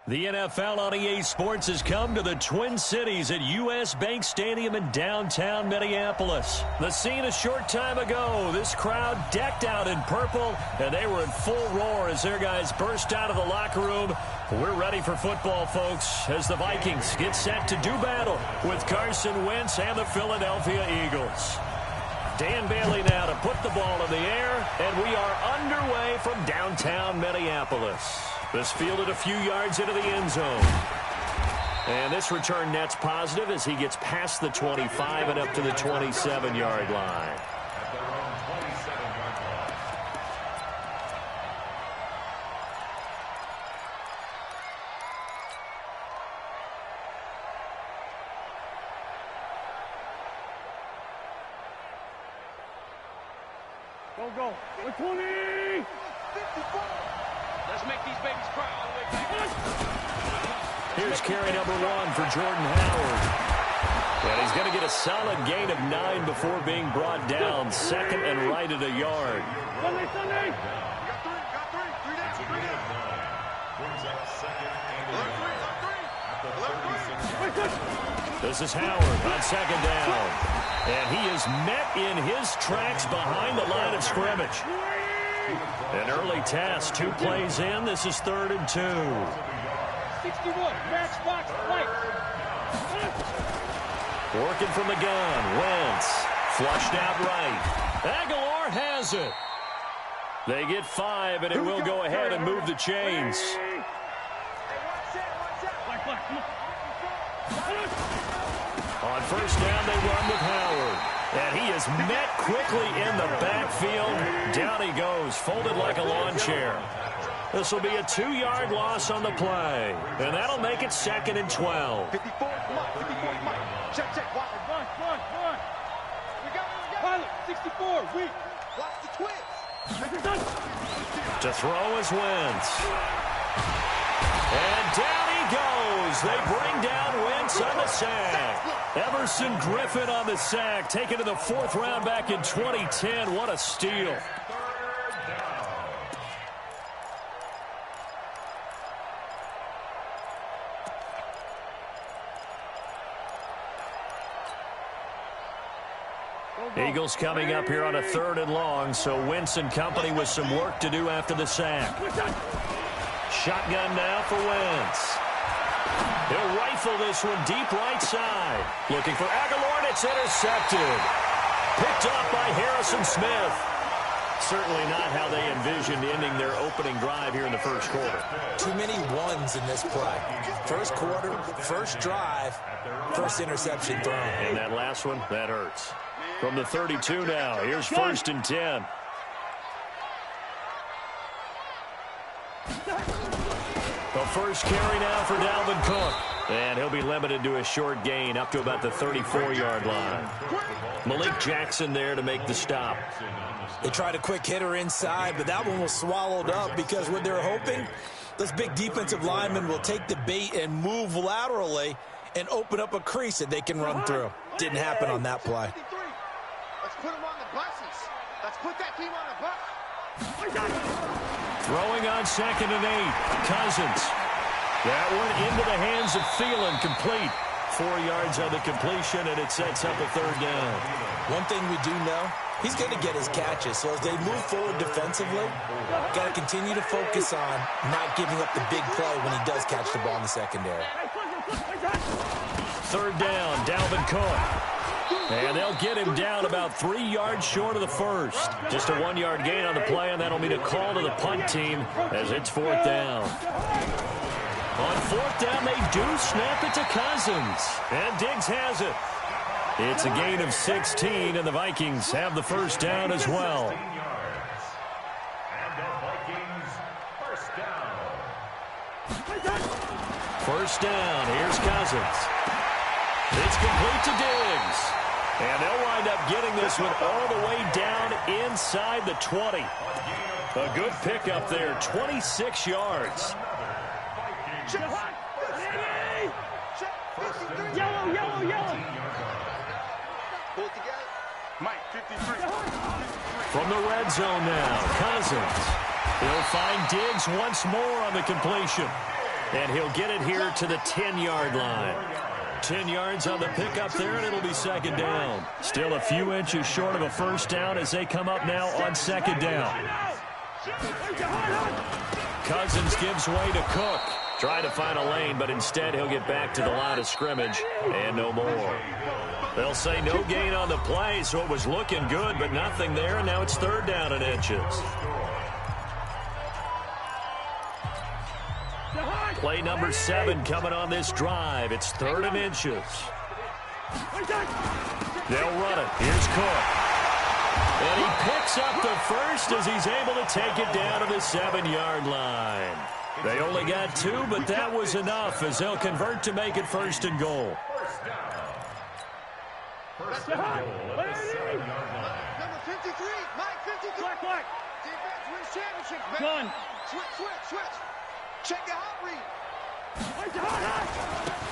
The NFL on EA Sports has come to the Twin Cities at U.S. Bank Stadium in downtown Minneapolis. The scene a short time ago, this crowd decked out in purple, and they were in full roar as their guys burst out of the locker room. We're ready for football, folks, as the Vikings get set to do battle with Carson Wentz and the Philadelphia Eagles. Dan Bailey now to put the ball in the air, and we are underway from downtown Minneapolis. This fielded a few yards into the end zone. And this return net's positive as he gets past the 25 and up to the 27-yard line. Go. 20! 54! Let's make these babies cry all the way back. Here's carry number 1 for Jordan Howard. And he's going to get a solid gain of 9 before being brought down. Second and right at a yard. Sunday! This is Howard on second down. And he is met in his tracks behind the line of scrimmage. An early task, 2 plays in. This is 3rd and 2. 61, match box, right. Working from the gun, Wentz. Flushed out right. Aguilar has it. They get 5, and it will go ahead and move the chains. On first down, they run with Howard. And he is met quickly in the backfield. Down he goes, folded like a lawn chair. This will be a 2-yard loss on the play. And that'll make it 2nd and 12. 54, come on, 54, come on. Check. Run. We got it. Pilot, 64, weak. Block the twins. To throw is Wentz. And down he goes. They bring down Wentz on the sack. Everson Griffin on the sack, taken to the 4th round back in 2010. What a steal. Eagles coming up here on a 3rd and long, so Wentz and company with some work to do after the sack. Shotgun now for Wentz. He'll rifle this one deep right side. Looking for Aguilar, and it's intercepted. Picked off by Harrison Smith. Certainly not how they envisioned ending their opening drive here in the first quarter. Too many ones in this play. First quarter, first drive, first interception thrown. And that last one, that hurts. From the 32 now, here's 1st and 10. The first carry now for Dalvin Cook. And he'll be limited to a short gain up to about the 34-yard line. Malik Jackson there to make the stop. They tried a quick hitter inside, but that one was swallowed up because what they're hoping, those big defensive linemen will take the bait and move laterally and open up a crease that they can run through. Didn't happen on that play. Let's put them on the buses. Let's put that team on the bus. Throwing on 2nd and 8. Cousins. That one into the hands of Thielen, complete. 4 yards on the completion, and it sets up a 3rd down. One thing we do know, he's going to get his catches. So as they move forward defensively, got to continue to focus on not giving up the big play when he does catch the ball in the secondary. 3rd down, Dalvin Cook. And they'll get him down about 3 yards short of the first. Just a 1-yard gain on the play, and that'll mean a call to the punt team as it's 4th down. On 4th down, they do snap it to Cousins. And Diggs has it. It's a gain of 16, and the Vikings have the 1st down as well. First down, here's Cousins. It's complete to Diggs. And they'll wind up getting this one all the way down inside the 20. A good pickup there, 26 yards. Yellow. Pull it together. Mike, 53. From the red zone now, Cousins. He'll find Diggs once more on the completion. And he'll get it here to the 10-yard line. 10 yards on the pickup there, and it'll be second down. Still a few inches short of a first down as they come up now on second down. Cousins gives way to Cook. Trying to find a lane, but instead he'll get back to the line of scrimmage and no more. They'll say no gain on the play, so it was looking good, but nothing there, and now it's third down and inches. Play number 7 coming on this drive. It's third and inches. They'll run it. Here's Cook. And he picks up the first as he's able to take it down to the 7-yard line. They only got 2, but that was enough as they'll convert to make it first and goal. First and goal at the 7-yard line. Number 53, Mike 53. Black. Defense wins championships, baby. Gun. Switch. Check the hot read.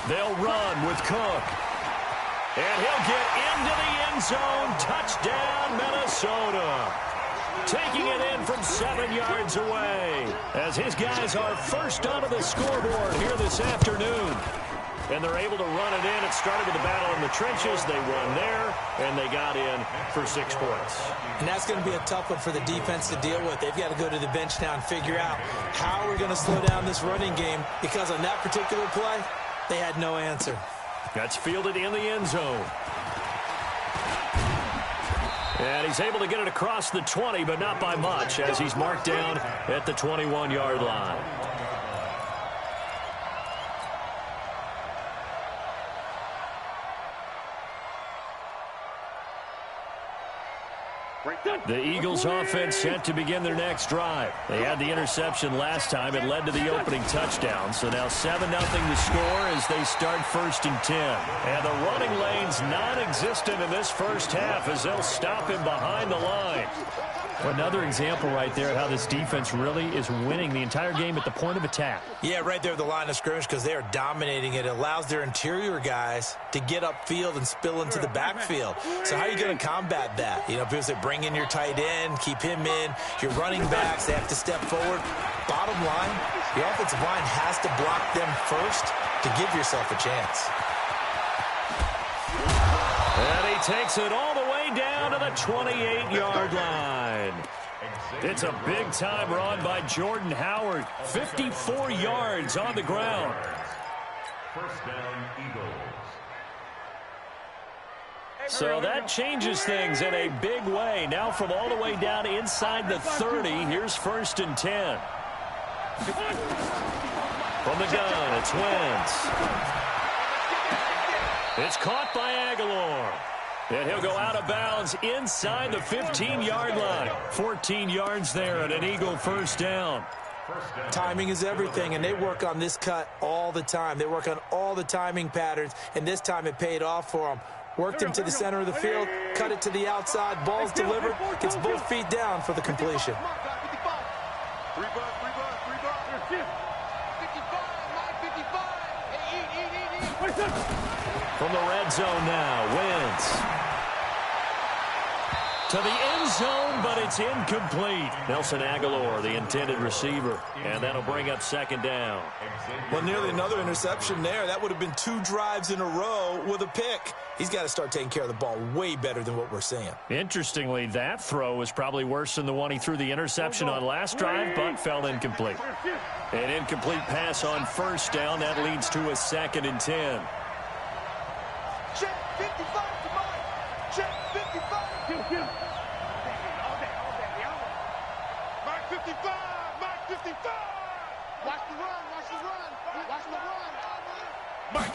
They'll run with Cook. And he'll get into the end zone. Touchdown, Minnesota. Taking it in from 7 yards away as his guys are first onto the scoreboard here this afternoon. And they're able to run it in. It started with a battle in the trenches. They won there, and they got in for 6 points. And that's going to be a tough one for the defense to deal with. They've got to go to the bench now and figure out how we're going to slow down this running game, because on that particular play, they had no answer. That's fielded in the end zone. And he's able to get it across the 20, but not by much, as he's marked down at the 21-yard line. The Eagles offense set to begin their next drive. They had the interception last time. It led to the opening touchdown. So now 7-0 to score as they start first and 10. And the running lane's non-existent in this first half as they'll stop him behind the line. Another example right there how this defense really is winning the entire game at the point of attack. Yeah, right there at the line of scrimmage, because they are dominating it. It allows their interior guys to get upfield and spill into the backfield. So how are you going to combat that? You know, because they bring in your tight end, keep him in. Your running backs, they have to step forward. Bottom line, your offensive line has to block them first to give yourself a chance. And he takes it all the way down to the 28-yard line. It's a big-time run by Jordan Howard. 54 yards on the ground. First down, Eagles. So that changes things in a big way. Now from all the way down inside the 30, here's first and 10. From the gun, it's Wentz. It's caught by Aguilar. And he'll go out of bounds inside the 15-yard line. 14 yards there and an Eagle first down. Timing is everything, and they work on this cut all the time. They work on all the timing patterns, and this time it paid off for them. Worked him to the center of the field, cut it to the outside, ball's delivered, gets both feet down for the completion. 3 bucks. 55. From the red zone now, Wentz. To the end zone, but it's incomplete. Nelson Aguilar, the intended receiver, and that'll bring up second down. Well, nearly another interception there. That would have been 2 drives in a row with a pick. He's got to start taking care of the ball way better than what we're seeing. Interestingly, that throw was probably worse than the one he threw the interception on last drive, but fell incomplete. An incomplete pass on first down. That leads to a second and 10. Check 55 to Mike. Check 55. Mike 55. Mike 55. Watch the run. Mike.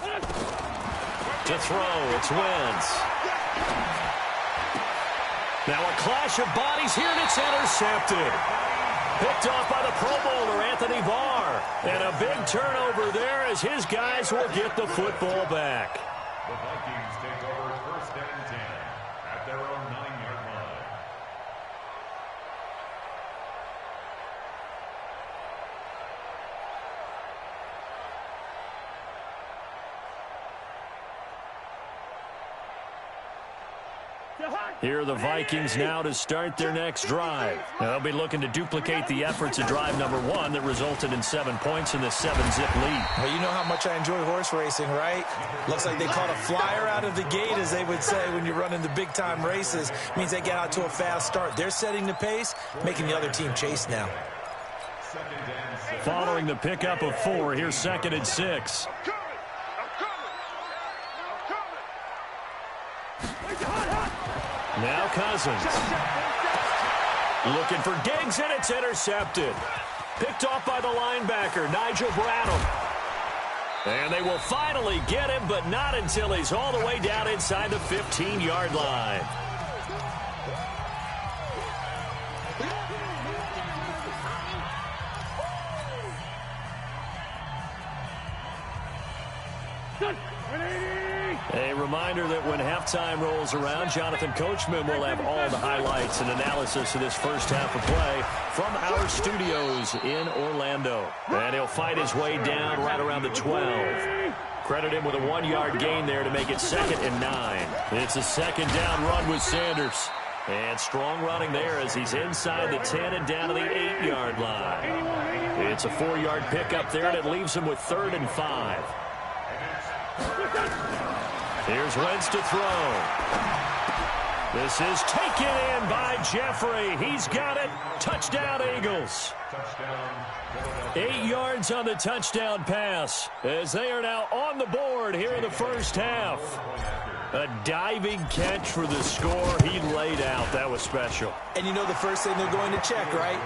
To throw, it's Wentz. Now a clash of bodies here, and it's intercepted. Picked off by the Pro Bowler, Anthony Barr. And a big turnover there as his guys will get the football back. The Vikings take over first and 10 at their own 9-yard line. Here are the Vikings now to start their next drive. They'll be looking to duplicate the efforts of drive number 1 that resulted in 7 points in the 7-zip lead. Well, you know how much I enjoy horse racing, right? Looks like they caught a flyer out of the gate, as they would say when you're running the big-time races. Means they get out to a fast start. They're setting the pace, making the other team chase now. Following the pickup of 4, here's 2nd and 6. Now Cousins. Looking for Diggs, and it's intercepted. Picked off by the linebacker, Nigel Bradham. And they will finally get him, but not until he's all the way down inside the 15-yard line. A reminder that when halftime rolls around, Jonathan Coachman will have all the highlights and analysis of this first half of play from our studios in Orlando. And he'll fight his way down right around the 12. Credit him with a 1-yard gain there to make it 2nd and 9. It's a 2nd down run with Sanders. And strong running there as he's inside the 10 and down to the 8-yard line. It's a 4-yard pickup there, and it leaves him with 3rd and 5. Here's Wentz to throw. This is taken in by Jeffrey. He's got it. Touchdown, Eagles. 8 yards on the touchdown pass as they are now on the board here in the first half. A diving catch for the score. He laid out. That was special. And you know the first thing they're going to check, right?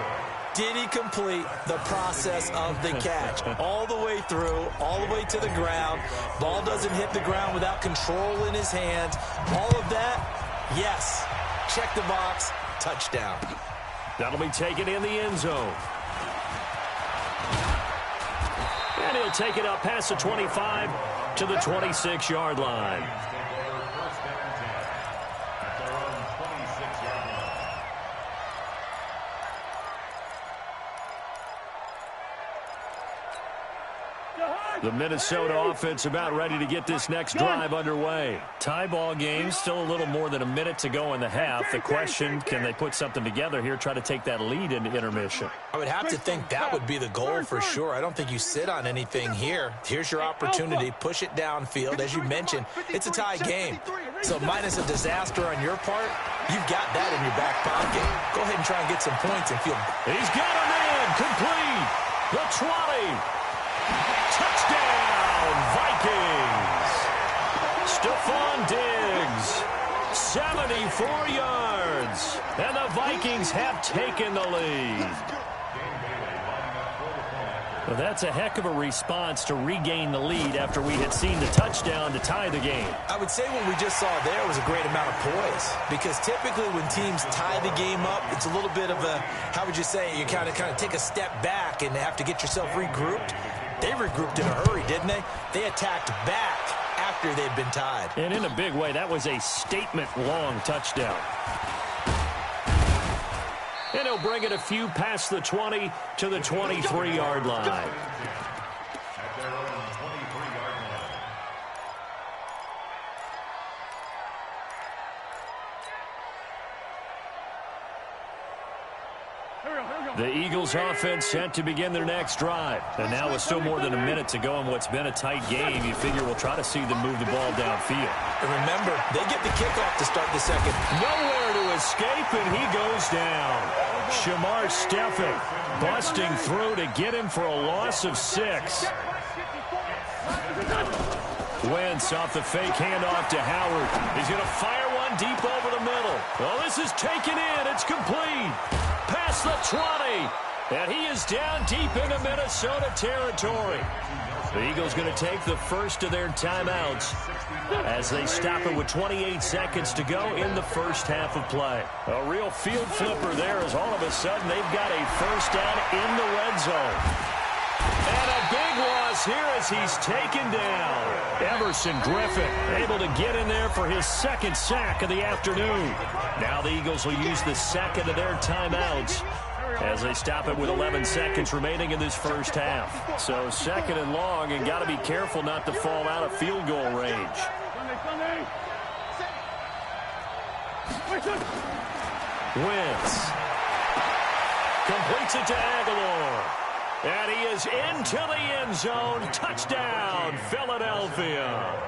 Did he complete the process of the catch? All the way through, all the way to the ground. Ball doesn't hit the ground without control in his hands. All of that, yes. Check the box, touchdown. That'll be taken in the end zone. And he'll take it up past the 25 to the 26-yard line. The Minnesota offense about ready to get this next drive underway. Tie ball game, still a little more than a minute to go in the half. The question, can they put something together here, try to take that lead into intermission? I would have to think that would be the goal for sure. I don't think you sit on anything here. Here's your opportunity. Push it downfield. As you mentioned, it's a tie game. So minus a disaster on your part, you've got that in your back pocket. Go ahead and try and get some points and feel. He's got him in. Complete. The 20. Touchdown, Vikings. Stephon Diggs, 74 yards. And the Vikings have taken the lead. Well, that's a heck of a response to regain the lead after we had seen the touchdown to tie the game. I would say what we just saw there was a great amount of poise, because typically when teams tie the game up, it's a little bit of a, how would you say, you kind of take a step back and have to get yourself regrouped. They regrouped in a hurry, didn't they? They attacked back after they'd been tied. And in a big way, that was a statement-long touchdown. And he'll bring it a few past the 20 to the 23-yard line. The Eagles offense set to begin their next drive. And now with still more than a minute to go in what's been a tight game, you figure we'll try to see them move the ball downfield. And remember, they get the kickoff to start the second. Nowhere to escape, and he goes down. Shamar Stephen busting through to get him for a loss of 6. Wentz off the fake handoff to Howard. He's going to fire one deep over the middle. Well, this is taken in. It's complete. Past the 20. And he is down deep into Minnesota territory. The Eagles going to take the first of their timeouts as they stop it with 28 seconds to go in the first half of play. A real field flipper there as all of a sudden they've got a first down in the red zone. And a big loss here as he's taken down. Everson Griffin able to get in there for his second sack of the afternoon. Now the Eagles will use the second of their timeouts as they stop it with 11 seconds remaining in this first half. So second and long, and got to be careful not to fall out of field goal range. Wentz completes it to Aguilar. And he is into the end zone. Touchdown, Philadelphia.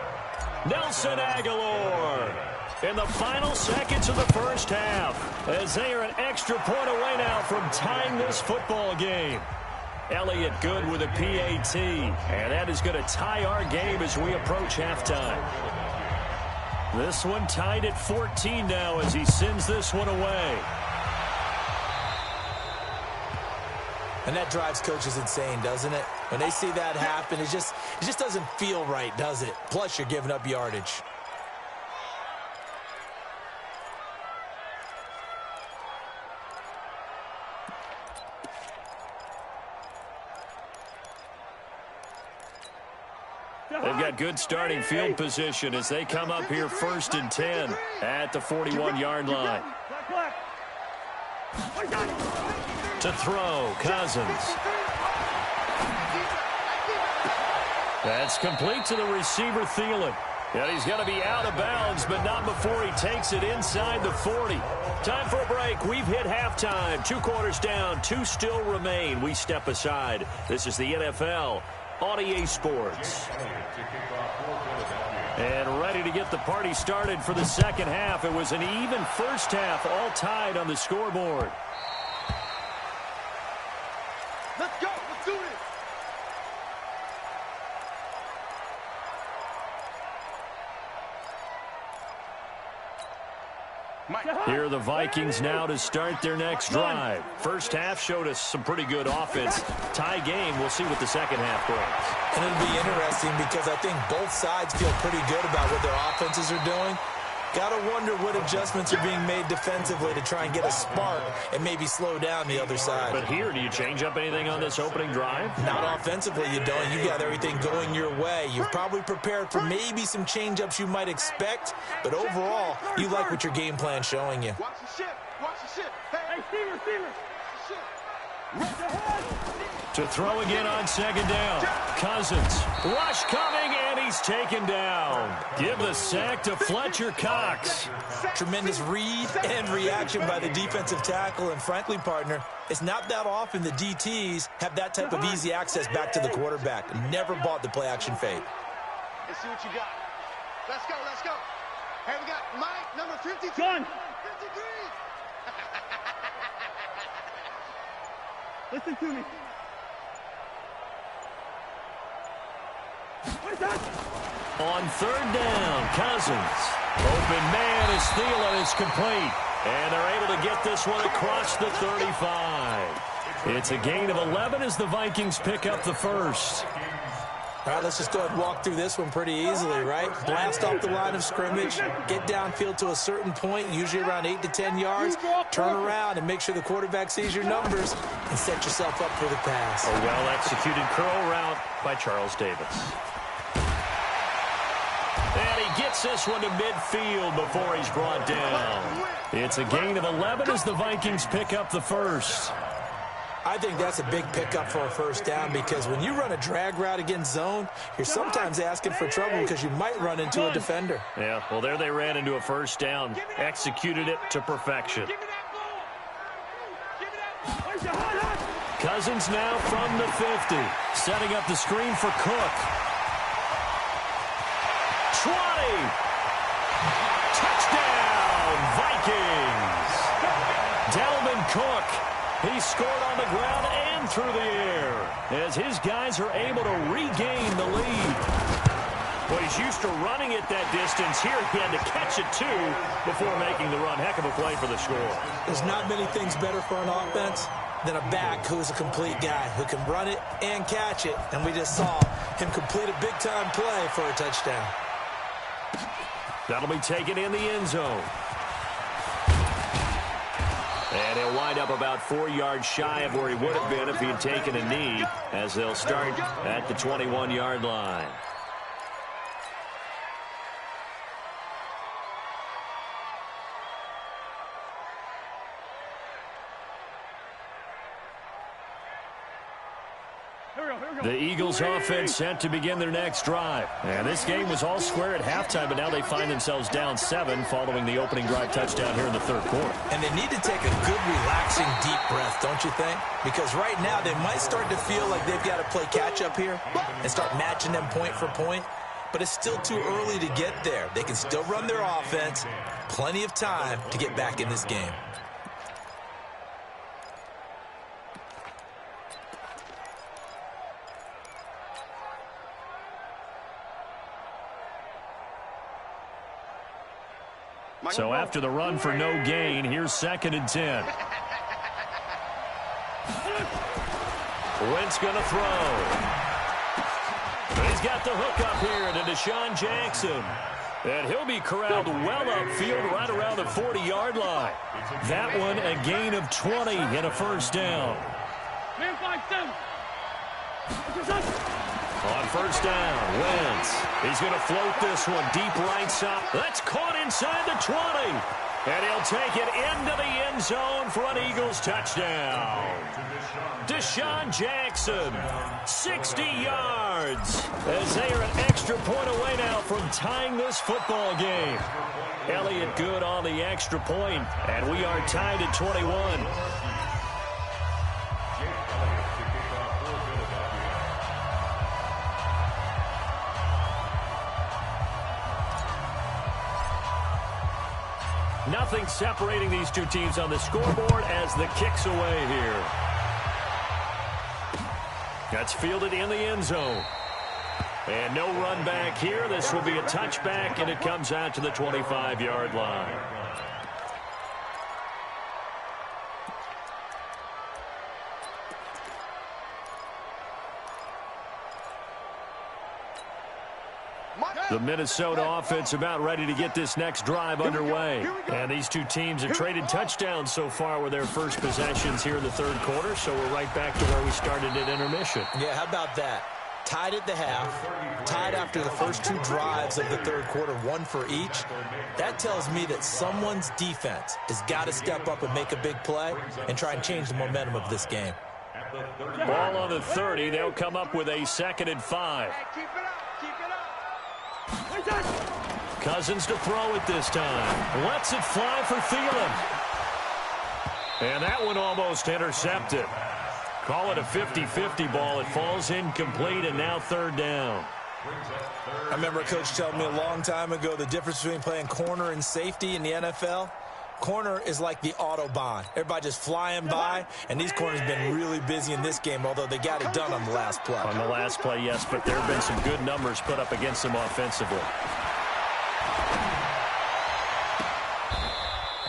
Nelson Aguilar in the final seconds of the first half, as they are an extra point away now from tying this football game. Elliott Good with a PAT, and that is going to tie our game as we approach halftime. This one tied at 14 now as he sends this one away. And that drives coaches insane, doesn't it? When they see that happen, it just doesn't feel right, does it? Plus, you're giving up yardage. They've got good starting field position as they come up here 1st and 10 at the 41-yard line. To throw, Cousins. That's complete to the receiver, Thielen. And he's going to be out of bounds, but not before he takes it inside the 40. Time for a break. We've hit halftime. 2 quarters down, 2 still remain. We step aside. This is the NFL on EA Sports. And ready to get the party started for the second half. It was an even first half, all tied on the scoreboard. Let's go. Let's do this. Here are the Vikings now to start their next drive. First half showed us some pretty good offense. Tie game. We'll see what the second half brings. And it'll be interesting because I think both sides feel pretty good about what their offenses are doing. Got to wonder what adjustments are being made defensively to try and get a spark and maybe slow down the other side. But here, do you change up anything on this opening drive? Not offensively, you don't. You got everything going your way. You've probably prepared for maybe some change-ups you might expect, but overall, you like what your game plan's showing you. Watch the ship. Watch the ship. Hey, Steelers. To throw again on second down. Cousins. Rush coming, and he's taken down. Give the sack to Fletcher Cox. Tremendous read and reaction by the defensive tackle, and frankly, partner, it's not that often the DTs have that type of easy access back to the quarterback. Never bought the play-action fake. Let's see what you got. Let's go. Let's go. Hey, we got Mike, number 52. 53. Listen to me. On third down, Cousins. Open man as Thielen is complete. And they're able to get this one across the 35. It's a gain of 11 as the Vikings pick up the first. All right, let's just go ahead and walk through this one pretty easily, right? Blast off the line of scrimmage, get downfield to a certain point, usually around 8 to 10 yards, turn around and make sure the quarterback sees your numbers and set yourself up for the pass. A well-executed curl route by Charles Davis. And he gets this one to midfield before he's brought down. It's a gain of 11 as the Vikings pick up the first. I think that's a big pickup for a first down because when you run a drag route against zone, you're sometimes asking for trouble because you might run into a defender. Yeah, well, there they ran into a first down, executed it to perfection. Cousins now from the 50, setting up the screen for Cook. 20. Touchdown, Vikings. Dalvin Cook. He scored on the ground and through the air as his guys are able to regain the lead. Well, he's used to running it that distance. Here he had to catch it, too, before making the run. Heck of a play for the score. There's not many things better for an offense than a back who's a complete guy who can run it and catch it. And we just saw him complete a big-time play for a touchdown. That'll be taken in the end zone. And he'll wind up about 4 yards shy of where he would have been if he had taken a knee, as they'll start at the 21-yard line. The Eagles offense set to begin their next drive. And this game was all square at halftime, but now they find themselves down 7 following the opening drive touchdown here in the third quarter. And they need to take a good, relaxing, deep breath, don't you think? Because right now they might start to feel like they've got to play catch-up here and start matching them point for point. But it's still too early to get there. They can still run their offense. Plenty of time to get back in this game. So after the run for no gain, here's 2nd and 10. Wentz going to throw. He's got the hook up here to Deshaun Jackson. And he'll be corralled well upfield right around the 40-yard line. That one a gain of 20 and a first down. On first down, Wentz. He's going to float this one deep right side. That's caught inside the 20. And he'll take it into the end zone for an Eagles touchdown. Deshaun Jackson, 60 yards. As they are an extra point away now from tying this football game. Elliott good on the extra point, and we are tied at 21. Nothing separating these two teams on the scoreboard as the kick's away here. That's fielded in the end zone. And no run back here. This will be a touchback, and it comes out to the 25-yard line. The Minnesota offense about ready to get this next drive underway. And these two teams have traded touchdowns so far with their first possessions here in the third quarter, so we're right back to where we started at intermission. Yeah, how about that? Tied at the half, tied after the first 2 drives of the third quarter, 1 for each. That tells me that someone's defense has got to step up and make a big play and try and change the momentum of this game. Ball on the 30. They'll come up with a 2nd and 5. Keep it up. Keep it up. Cousins to throw it this time. Lets it fly for Thielen. And that one almost intercepted. Call it a 50-50 ball. It falls incomplete, and now 3rd down. I remember a coach telling me a long time ago the difference between playing corner and safety in the NFL. Corner is like the Autobahn. Everybody just flying by, and these corners have been really busy in this game, although they got it done on the last play. On the last play, yes, but there have been some good numbers put up against them offensively.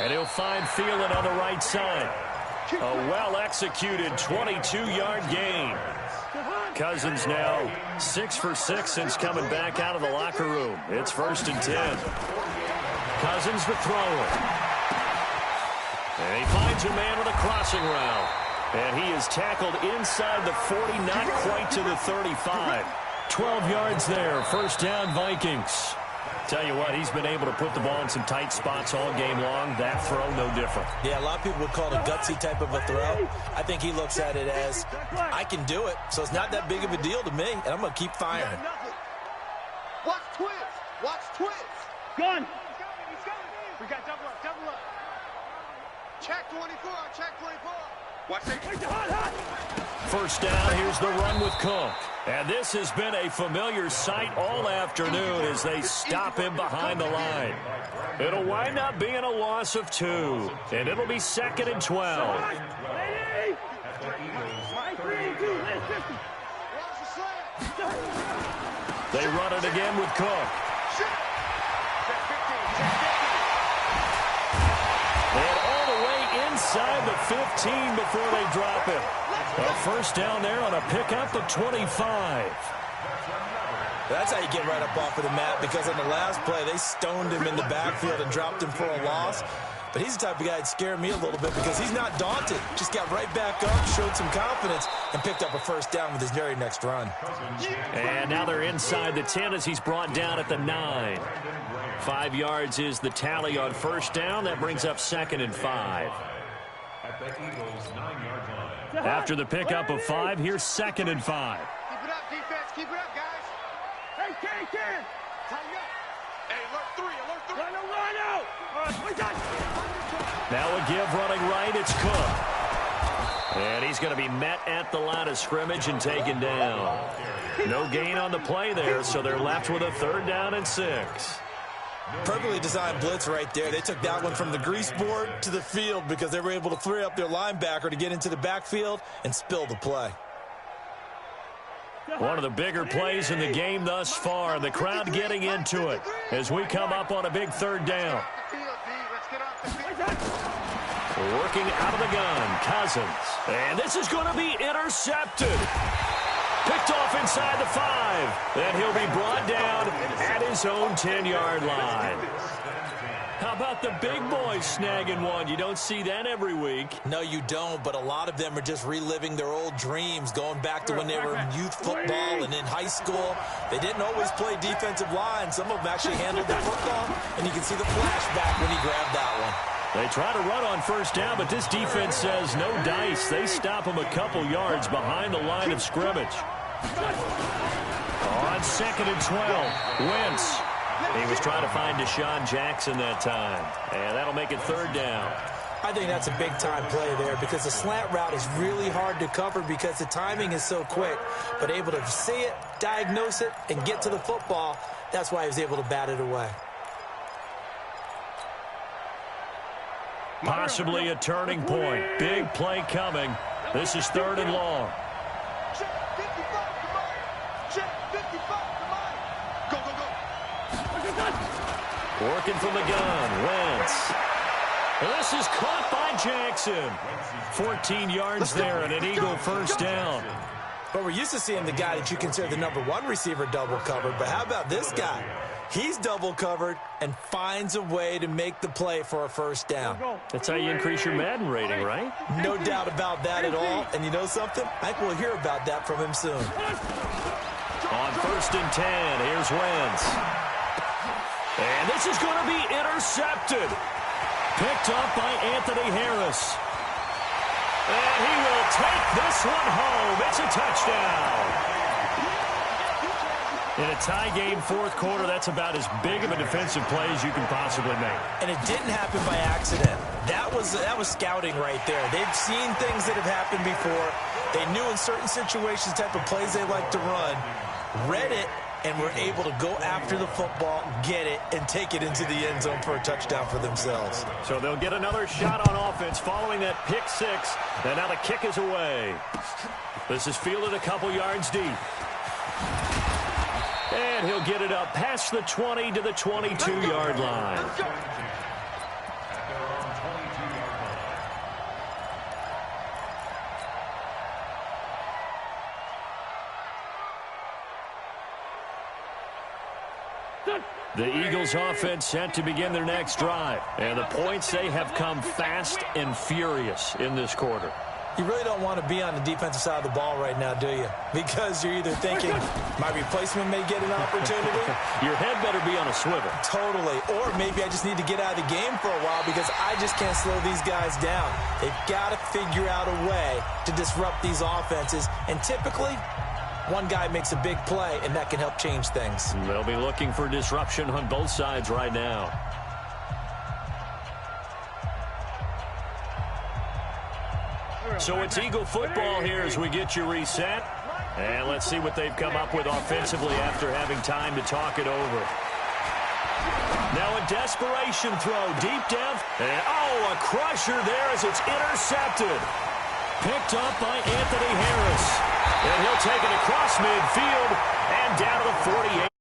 And he'll find Thielen on the right side. A well-executed 22-yard gain. Cousins now 6 for 6 since coming back out of the locker room. It's 1st and 10. Cousins to throw it. And he finds a man with a crossing route. And he is tackled inside the 40, not quite to the 35. 12 yards there, 1st down Vikings. Tell you what, he's been able to put the ball in some tight spots all game long. That throw, no different. Yeah, a lot of people would call it a gutsy type of a throw. I think he looks at it as, I can do it, so it's not that big of a deal to me, and I'm going to keep firing. Watch twist. Watch twist. Gun. He's coming. We got double up. Double up. Check 24. Check 24. Watch it. 1st down, here's the run with Cook. And this has been a familiar sight all afternoon as they stop him behind the line. It'll wind up being a loss of 2. And it'll be 2nd and 12. They run it again with Cook. And all the way inside the 15 before they drop him. A 1st down there on a pickup of 25. That's how you get right up off of the mat, because on the last play, they stoned him in the backfield and dropped him for a loss. But he's the type of guy that scared me a little bit because he's not daunted. Just got right back up, showed some confidence, and picked up a 1st down with his very next run. And now they're inside the 10 as he's brought down at the 9. 5 yards is the tally on 1st down. That brings up 2nd and 5. at the Eagles' 9-yard line. After the pickup of 5, here's 2nd and 5. Keep it up, defense. Keep it up, guys. Hey, Ken. Tighten up. Hey, alert 3. Run out. Now a give running right. It's Cook. And he's going to be met at the line of scrimmage and taken down. No gain on the play there, so they're left with a 3rd down and 6. Perfectly designed blitz right there. They took that one from the grease board to the field because they were able to free up their linebacker to get into the backfield and spill the play. One of the bigger plays in the game thus far. The crowd getting into it as we come up on a big 3rd down. Working out of the gun, Cousins. And this is going to be intercepted. Picked off inside the 5. And he'll be brought down at his own 10-yard line. How about the big boys snagging one? You don't see that every week. No, you don't, but a lot of them are just reliving their old dreams, going back to when they were in youth football and in high school. They didn't always play defensive line. Some of them actually handled the football, and you can see the flashback when he grabbed that one. They try to run on 1st down, but this defense says no dice. They stop him a couple yards behind the line of scrimmage. On 2nd and 12, Wentz. He was trying to find Deshaun Jackson that time, and that'll make it 3rd down. I think that's a big-time play there because the slant route is really hard to cover because the timing is so quick. But able to see it, diagnose it, and get to the football, that's why he was able to bat it away. Possibly a turning point. Big play coming. This is 3rd and long. Check 55, come on. Check 55, come on. Go. Working from the gun, Wentz. This is caught by Jackson. 14 yards there and an Eagle 1st down. But we're used to seeing the guy that you consider the #1 receiver double covered. But how about this guy? He's double covered and finds a way to make the play for a 1st down. That's how you increase your Madden rating, right? No doubt about that at all. And you know something? I think we'll hear about that from him soon. On 1st and 10, here's Wentz. And this is going to be intercepted. Picked up by Anthony Harris. And he will take this one home. It's a touchdown. In a tie game, 4th quarter, that's about as big of a defensive play as you can possibly make. And it didn't happen by accident. That was scouting right there. They've seen things that have happened before. They knew in certain situations the type of plays they like to run, read it, and were able to go after the football, get it, and take it into the end zone for a touchdown for themselves. So they'll get another shot on offense following that pick 6, and now the kick is away. This is fielded a couple yards deep. And he'll get it up past the 20 to the 22-yard line. The Eagles offense set to begin their next drive. And the points, they have come fast and furious in this quarter. You really don't want to be on the defensive side of the ball right now, do you? Because you're either thinking, my replacement may get an opportunity. Your head better be on a swivel. Totally. Or maybe I just need to get out of the game for a while because I just can't slow these guys down. They've got to figure out a way to disrupt these offenses. And typically, one guy makes a big play, and that can help change things. They'll be looking for disruption on both sides right now. So it's Eagle football here as we get you reset. And let's see what they've come up with offensively after having time to talk it over. Now a desperation throw deep down. And oh, a crusher there as it's intercepted. Picked up by Anthony Harris. And he'll take it across midfield and down to the 48.